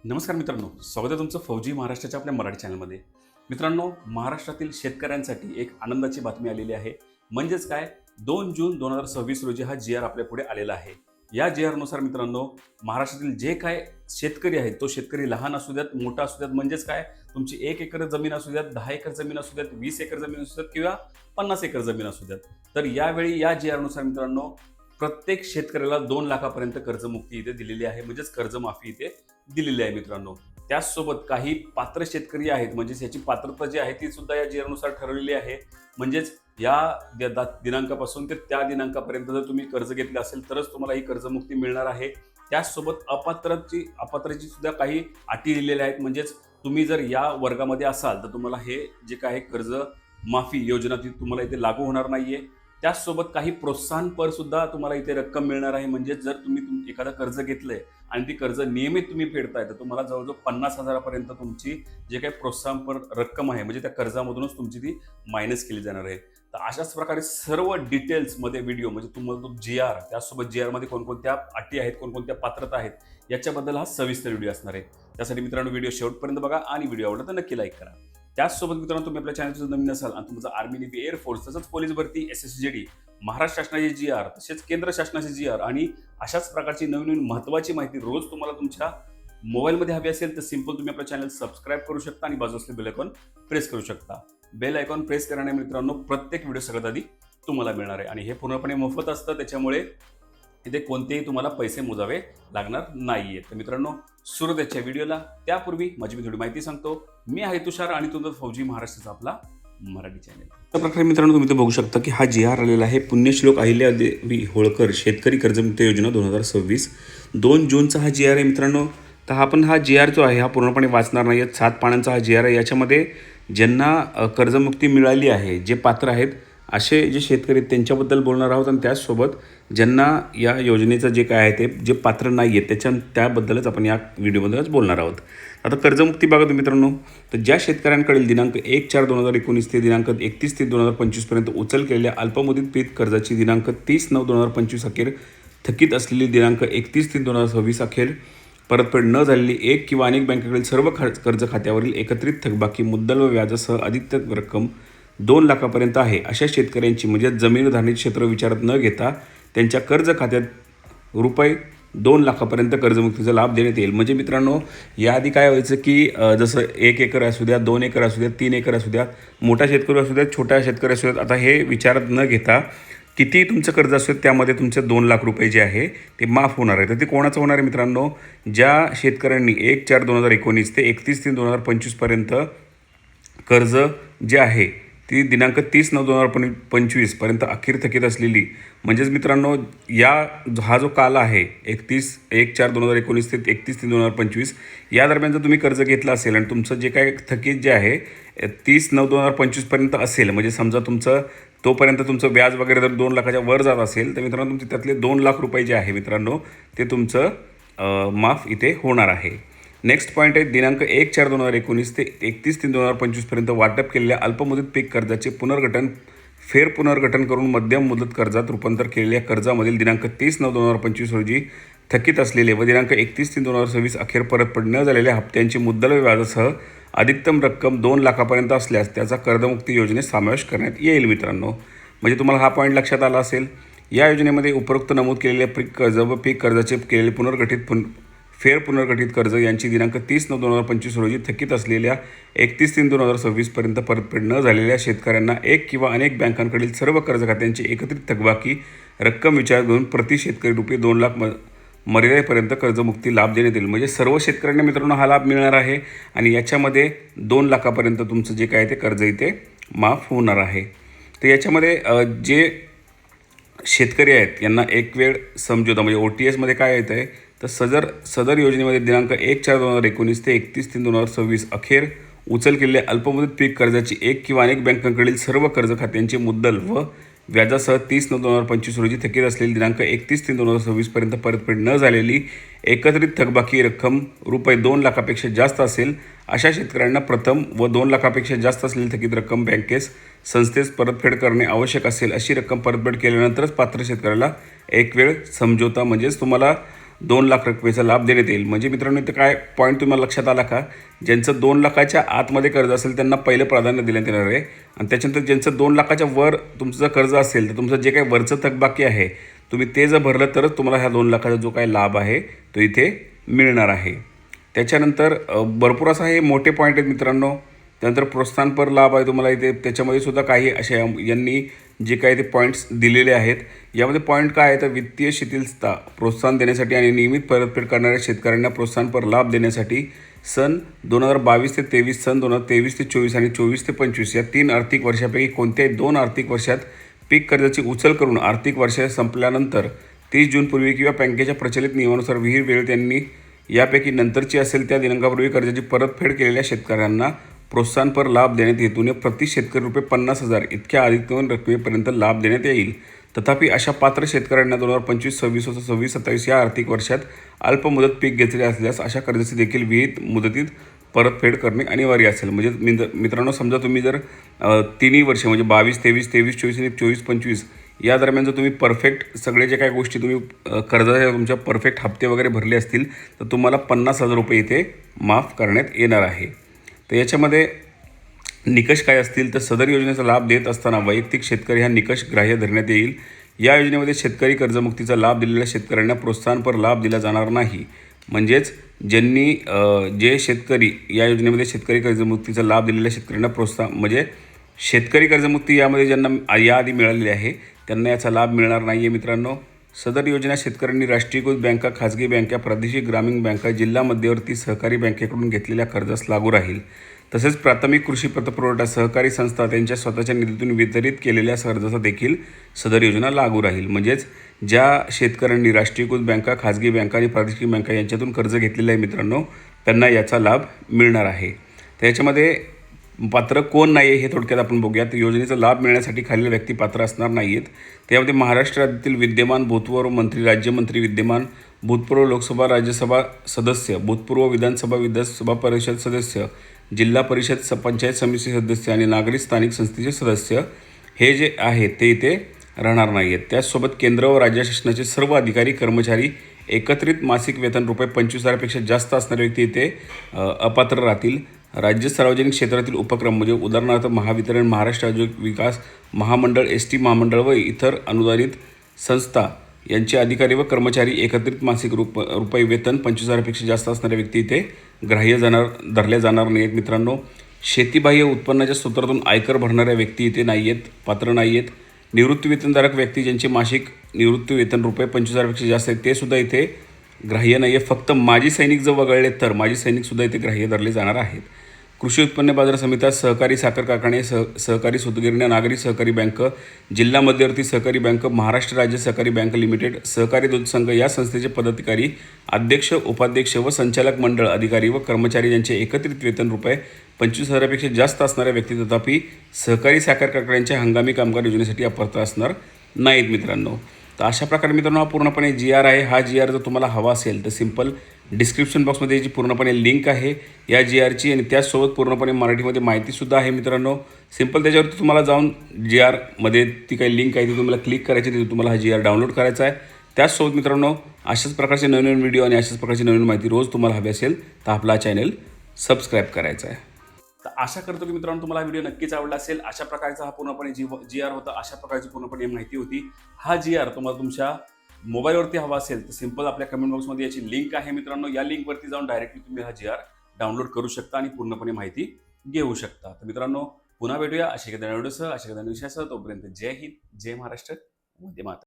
नमस्कार मित्रांनो, स्वागत आहे तुमचं फौजी महाराष्ट्राच्या आपल्या मराठी चॅनलमध्ये. मित्रांनो, महाराष्ट्रातील शेतकऱ्यांसाठी एक आनंदाची बातमी आलेली आहे. म्हणजेच काय, 2 जून 2026 रोजी हा जी आर आपल्या पुढे आलेला आहे. या जी आरनुसार मित्रांनो, महाराष्ट्रातील जे काय शेतकरी आहेत, तो शेतकरी लहान असू द्यात, मोठा असू द्यात, म्हणजेच काय, तुमची 1 एकर जमीन असू द्यात, 10 एकर जमीन असू द्यात, 20 एकर जमीन असू द्यात किंवा 50 एकर जमीन असू द्यात. तर यावेळी या जी आरनुसार मित्रांनो, प्रत्येक शेतकऱ्याला 2 लाखापर्यंत कर्जमुक्ती इथे दिलेली आहे, म्हणजेच कर्जमाफी इथे दिलेली आहे मित्रांनो. त्याचसोबत काही पात्र शेतकरी आहेत, म्हणजेच याची पात्रता जी आहे ती सुद्धा या जीआरनुसार ठरवलेली आहे. म्हणजेच या दिनांकापासून ते त्या दिनांकापर्यंत जर तुम्ही कर्ज घेतले असेल तरच तुम्हाला ही कर्जमुक्ती मिळणार आहे. त्याचसोबत अपात्रची सुद्धा काही अटी दिलेल्या आहेत. म्हणजेच तुम्ही जर या वर्गामध्ये असाल तर तुम्हाला हे जे काही कर्ज माफी योजना ती तुम्हाला इथे लागू होणार नाहीये. त्याचसोबत काही प्रोत्साहनपर सुद्धा तुम्हाला इथे रक्कम मिळणार आहे. म्हणजे जर तुम्ही एखादं कर्ज घेतलंय आणि ती कर्ज नियमित तुम्ही फेडताय तर तुम्हाला जवळजवळ 50,000 पर्यंत तुमची जे काही प्रोत्साहनपर रक्कम आहे म्हणजे त्या कर्जामधूनच तुमची ती मायनस केली जाणार आहे. तर अशाच प्रकारे सर्व डिटेल्समध्ये व्हिडिओ, म्हणजे तुम्हाला तो जी आर, त्याचसोबत जी आरमध्ये कोणकोणत्या अटी आहेत, कोणकोणत्या पात्रता आहेत याच्याबद्दल हा सविस्तर व्हिडिओ असणार आहे. त्यासाठी मित्रांनो व्हिडिओ शेवटपर्यंत बघा आणि व्हिडिओ आवडला तर नक्की लाईक करा. त्याचसोबत मित्रांनो, तुम्ही आपल्या चॅनलचं नवीन असाल आणि तुमचं आर्मी, नेव्ही, एअरफोर्स तसंच पोलीस भरती, SSGD, महाराष्ट्र शासनाची जी आर तसेच केंद्र शासनाची जी आर आणि अशाच प्रकारची नवीन महत्त्वाची माहिती रोज तुम्हाला तुमच्या मोबाईलमध्ये हवी असेल तर सिंपल तुम्ही आपलं चॅनल सबस्क्राईब करू शकता आणि बाजूला असलेलं बेल आयकॉन प्रेस करू शकता. बेल आयकॉन प्रेस करण्याने मित्रांनो प्रत्येक व्हिडिओ सगळ्यात आधी तुम्हाला मिळणार आहे आणि हे पूर्णपणे मोफत असतं, त्याच्यामुळे इथे कोणतेही तुम्हाला पैसे मोजावे लागणार नाहीये. तर मित्रांनो, सुरू त्याच्या व्हिडिओला. त्यापूर्वी माझी मी थोडी माहिती सांगतो. मी आहे तुषार आणि तुमचा फौजी महाराष्ट्राचा आपला मराठी चॅनल. अशा प्रकारे मित्रांनो तुम्ही इथे बघू शकता की हा जी आर आलेला आहे. पुण्यश्लोक अहिल्यादेवी होळकर शेतकरी कर्जमुक्ती योजना 2026. 2 जूनचा हा जी आर आहे मित्रांनो. तर हा जी आर जो आहे हा पूर्णपणे वाचणार नाही आहे. 7 पानांचा हा जी आर आहे. याच्यामध्ये ज्यांना कर्जमुक्ती मिळाली आहे, जे पात्र आहेत असे जे शेतकरी आहेत त्यांच्याबद्दल बोलणार आहोत आणि त्याचसोबत ज्यांना या योजनेचं जे काय आहे ते जे पात्र नाही आहेत त्याबद्दलच आपण या व्हिडिओमध्येच बोलणार आहोत. आता कर्जमुक्ती बघा तुम्ही मित्रांनो, तर ज्या शेतकऱ्यांकडील दिनांक 1/4/2019 ते दिनांक 31/3/2025 पर्यंत उचल केलेल्या अल्पमुदत पीक कर्जाची दिनांक 30/9/2025 अखेर थकीत असलेली दिनांक 31/3/2026 अखेर परतफेड न झालेली एक किंवा अनेक बँकेकडील सर्व कर्ज खात्यावरील एकत्रित थकबाकी मुद्दल व व्याजासह अधिक रक्कम 2 लाखापर्यंत आहे अशा शेतकऱ्यांची, म्हणजे जमीन धारणेचे क्षेत्र विचारात न घेता त्यांच्या कर्ज खात्यात रुपये 2 लाखापर्यंत कर्जमुक्तीचा लाभ देण्यात येईल. म्हणजे मित्रांनो, याआधी काय व्हायचं की जसं 1 एकर असू द्या, 2 एकर असू द्या, 3 एकर असू द्या, मोठा शेतकरी असू द्या, छोटा शेतकरी असू द्यात, आता हे विचारात न घेता किती तुमचं कर्ज असेल त्यामध्ये तुमचे 2 लाख रुपये जे आहे ते माफ होणार आहे. तर ते कोणाचं होणार आहे मित्रांनो? ज्या शेतकऱ्यांनी 1/4/2019 ते 31/3/2025 पर्यंत कर्ज जे आहे ती दिनांक 30/9/2025 पर्यंत अखेर थकीत असलेली, म्हणजेच मित्रांनो हा जो काल आहे 1/4/2019 ते 31/3/2025 या दरम्यान जर तुम्ही कर्ज घेतलं असेल आणि तुमचं जे काय थकीत जे आहे 30/9/2025 पर्यंत असेल, म्हणजे समजा तुमचं तोपर्यंत तुमचं व्याज वगैरे जर 2 लाखाच्या वर जात असेल तर मित्रांनो तुमचे त्यातले 2 लाख रुपये जे आहे मित्रांनो ते तुमचं माफ इथे होणार आहे. नेक्स्ट पॉईंट आहे दिनांक 1/4/2019 ते 31/3/2025 पर्यंत वाटप केलेल्या अल्पमुदत पीक कर्जाचे पुनर्गठन करून मध्यम मुदत कर्जात रूपांतर केलेल्या कर्जामधील दिनांक 30/9/2025 रोजी थकीत असलेले व दिनांक 31/3/2026 अखेर परतफेड न झालेल्या हप्त्यांची मुद्दल व व्याजासह अधिकतम रक्कम 2 लाखापर्यंत असल्यास त्याचा कर्जमुक्ती योजनेत समावेश करण्यात येईल मित्रांनो. म्हणजे तुम्हाला हा पॉईंट लक्षात आला असेल. या योजनेमध्ये उपरोक्त नमूद केलेले पीक कर्ज व पीक कर्जाचे केलेले पुनर्गठित कर्ज यांची दिनांक 30/9/2025 रोजी थकीत असलेल्या 31/3/2026 पर्यंत परतफेड न झालेल्या शेतकऱ्यांना एक किंवा अनेक बँकांकडील सर्व कर्ज खात्यांची एकत्रित थकबाकी रक्कम विचारात घेऊन प्रति शेतकरी रुपये 2 लाख मर्यादेपर्यंत कर्जमुक्ती लाभ देण्यात येईल. म्हणजे सर्व शेतकऱ्यांना मित्रांनो हा लाभ मिळणार आहे आणि याच्यामध्ये 2 लाखापर्यंत तुमचं जे काय ते कर्ज इथे माफ होणार आहे. तर याच्यामध्ये जे शेतकरी आहेत यांना एक वेळ समझोता म्हणजे OTSमध्ये काय येतं आहे तर सदर योजनेमध्ये दिनांक 1/4/2019 ते 31/3/2026 अखेर उचल केलेल्या अल्पमुदत पीक कर्जाची एक किंवा अनेक बँकांकडील सर्व कर्ज खात्यांची मुद्दल व व्याजासह 30/9/2025 रोजी थकीत असलेली दिनांक 31/3/2026 पर्यंत परतफेड न झालेली एकत्रित थकबाकी रक्कम रुपये 2 लाखापेक्षा जास्त असेल अशा शेतकऱ्यांना प्रथम व 2 लाखापेक्षा जास्त असलेली थकीत रक्कम बँकेस संस्थेस परतफेड करणे आवश्यक असेल. अशी रक्कम परतफेड केल्यानंतरच पात्र शेतकऱ्याला एक वेळ समझोता, म्हणजेच तुम्हाला 2 लाख रकमेचा लाभ देण्यात येईल. म्हणजे मित्रांनो इथं काय पॉईंट तुम्हाला लक्षात आला का? ज्यांचं 2 लाखाच्या आतमध्ये कर्ज असेल त्यांना पहिलं प्राधान्य देण्यात येणार आहे आणि त्याच्यानंतर ज्यांचं 2 लाखाच्या वर तुमचं जर कर्ज असेल तर तुमचं जे काही वरचं थकबाकी आहे तुम्ही ते जर भरलं तरच तुम्हाला ह्या 2 लाखाचा जो काही लाभ आहे तो इथे मिळणार आहे. त्याच्यानंतर भरपूर असा हे मोठे पॉईंट आहेत मित्रांनो. त्यानंतर प्रोत्साहनपर लाभ आहे तुम्हाला इथे, त्याच्यामध्ये सुद्धा काही असे यांनी जे काही ते पॉईंट्स दिलेले आहेत. यामध्ये पॉईंट काय आहे तर वित्तीय शिथिलता प्रोत्साहन देण्यासाठी आणि नियमित परतफेड करणाऱ्या शेतकऱ्यांना प्रोत्साहनपर लाभ देण्यासाठी सन 2022 ते 23, सन 2023 ते 24 आणि 24 ते 25 या 3 आर्थिक वर्षापैकी कोणत्याही 2 आर्थिक वर्षात पीक कर्जाची उचल करून आर्थिक वर्ष संपल्यानंतर 30 जूनपूर्वी किंवा बँकेच्या प्रचलित नियमानुसार विहीर वेळेत त्यांनी यापैकी नंतरची असेल त्या दिनांकापूर्वी कर्जाची परतफेड केलेल्या शेतकऱ्यांना प्रोत्साहनपर लाभ देण्यात हेतूने प्रति शेतकरी रुपये 50,000 इतक्या अधिकतम रकमेपर्यंत लाभ देण्यात येईल. तथापि अशा पात्र शेतकऱ्यांना 2025, 26, 26, 27 या आर्थिक वर्षात अल्पमुदत पीक घेतले असल्यास अशा कर्जाची देखील विहित मुदतीत परतफेड करणे अनिवार्य असेल. म्हणजे मित्रांनो समजा तुम्ही जर तिन्ही वर्षे म्हणजे 22, 23, 24 आणि 24, 25 या दरम्यान जर तुम्ही परफेक्ट सगळे जे काही गोष्टी तुम्ही कर्जाच्या तुमच्या परफेक्ट हप्ते वगैरे भरले असतील तर तुम्हाला 50,000 रुपये इथे माफ करण्यात येणार आहे. तर याच्यामध्ये निकष काय असतील तर सदर योजनेचा लाभ देत असताना वैयक्तिक शेतकरी हा निकष ग्राह्य धरण्यात येईल. या योजनेमध्ये शेतकरी कर्जमुक्तीचा लाभ दिलेल्या शेतकऱ्यांना प्रोत्साहनपर लाभ दिला जाणार नाही. म्हणजेच ज्यांनी जे शेतकरी या योजनेमध्ये शेतकरी कर्जमुक्तीचा लाभ दिलेल्या शेतकऱ्यांना प्रोत्साहन म्हणजे शेतकरी कर्जमुक्ती यामध्ये ज्यांना याआधी मिळालेली आहे त्यांना याचा लाभ मिळणार नाही आहे मित्रांनो. सदर योजना शेतकऱ्यांनी राष्ट्रीयकृत बँका, खाजगी बँका, प्रादेशिक ग्रामीण बँका, जिल्हा मध्यवर्ती सहकारी बँकेकडून घेतलेल्या कर्जास लागू राहील. तसेच प्राथमिक कृषी पतपुरवठा सहकारी संस्था त्यांच्या स्वतःच्या निधीतून वितरित केलेल्या कर्जाचा देखील सदर योजना लागू राहील. म्हणजेच ज्या शेतकऱ्यांनी राष्ट्रीयकृत बँका, खाजगी बँका आणि प्रादेशिक बँका यांच्यातून कर्ज घेतलेलं आहे मित्रांनो त्यांना याचा लाभ मिळणार आहे. त्याच्यामध्ये पात्र कोण नाही आहे हे थोडक्यात आपण बघूयात. योजनेचा लाभ मिळण्यासाठी खालील व्यक्ती पात्र असणार नाही आहेत. त्यामध्ये महाराष्ट्र राज्यातील विद्यमान भूतपूर्व मंत्री, राज्यमंत्री, विद्यमान भूतपूर्व लोकसभा राज्यसभा सदस्य, भूतपूर्व विधानसभा परिषद सदस्य, जिल्हा परिषद पंचायत समिती सदस्य आणि नागरी स्थानिक संस्थेचे सदस्य हे जे आहेत ते इथे राहणार नाही आहेत. त्याचसोबत केंद्र व राज्य शासनाचे सर्व अधिकारी कर्मचारी एकत्रित मासिक वेतन रुपये 25,000पेक्षा जास्त असणारे व्यक्ती इथे अपात्र राहतील. राज्य सार्वजनिक क्षेत्रातील उपक्रम म्हणजे उदाहरणार्थ महावितरण, महाराष्ट्र औद्योगिक विकास महामंडळ, ST महामंडळ व इतर अनुदानित संस्था यांचे अधिकारी व कर्मचारी एकत्रित मासिक रुपये वेतन 25,000पेक्षा जास्त असणारे व्यक्ती इथे ग्राह्य धरल्या जाणार नाही आहेत मित्रांनो. शेतीबाह्य उत्पन्नाच्या सूत्रातून आयकर भरणाऱ्या व्यक्ती इथे नाही आहेत, पात्र नाही आहेत. निवृत्ती वेतनधारक व्यक्ती ज्यांचे मासिक निवृत्ती वेतन रुपये 25,000पेक्षा जास्त आहेत ते सुद्धा इथे ग्राह्य नाही आहे. फक्त माजी सैनिक जर वगळले तर माजी सैनिकसुद्धा इथे ग्राह्य धरले जाणार आहेत. कृषी उत्पन्न बाजार समित्या, सहकारी साखर कारखाने, सहकारी सूतगिरण्या, नागरी सहकारी बँक, जिल्हा मध्यवर्ती सहकारी बँक, महाराष्ट्र राज्य सहकारी बँक लिमिटेड, सहकारी दूध संघ या संस्थेचे पदाधिकारी, अध्यक्ष, उपाध्यक्ष व संचालक मंडळ अधिकारी व कर्मचारी यांचे एकत्रित वेतन रुपये 25,000पेक्षा जास्त असणाऱ्या व्यक्ती तथापि सहकारी साखर कारखान्यांच्या हंगामी कामगार योजनेसाठी अपात्र असणार नाहीत मित्रांनो. तर अशा प्रकारे मित्रांनो हा पूर्णपणे GR आहे. हा GR जर तुम्हाला हवा असेल तर सिंपल डिस्क्रिप्शन बॉक्समध्ये याची पूर्णपणे लिंक आहे या GRची आणि त्याचसोबत पूर्णपणे मराठीमध्ये माहितीसुद्धा आहे मित्रांनो. सिंपल त्याच्यावरती तुम्हाला जाऊन GRमध्ये ती काही लिंक आहे ती तुम्हाला क्लिक करायची, तिथे तुम्हाला हा GR डाउनलोड करायचा आहे. त्याचसोबत मित्रांनो अशाच प्रकारचे नवीन व्हिडिओ आणि अशाच प्रकारची नवीन माहिती रोज तुम्हाला हवी असेल तर आपला चॅनल सबस्क्राईब करायचा आहे. तर आशा करतो की मित्रांनो तुम्हाला हा व्हिडिओ नक्कीच आवडला असेल. अशा प्रकारचा हा पूर्णपणे GR होता, अशा प्रकारची पूर्णपणे माहिती होती. हा GR तुम्हाला तुमच्या मोबाईलवरती हवा असेल तर सिंपल आपल्या कमेंट बॉक्समध्ये याची लिंक आहे मित्रांनो. या लिंकवरती जाऊन डायरेक्टली तुम्ही हा GR डाउनलोड करू शकता आणि पूर्णपणे माहिती घेऊ शकता. तर मित्रांनो पुन्हा भेटूया अशा एखाद्या व्हिडिओसह, अशा एखाद्या विषयासह. तोपर्यंत जय हिंद, जय महाराष्ट्र, वंदे मातरम.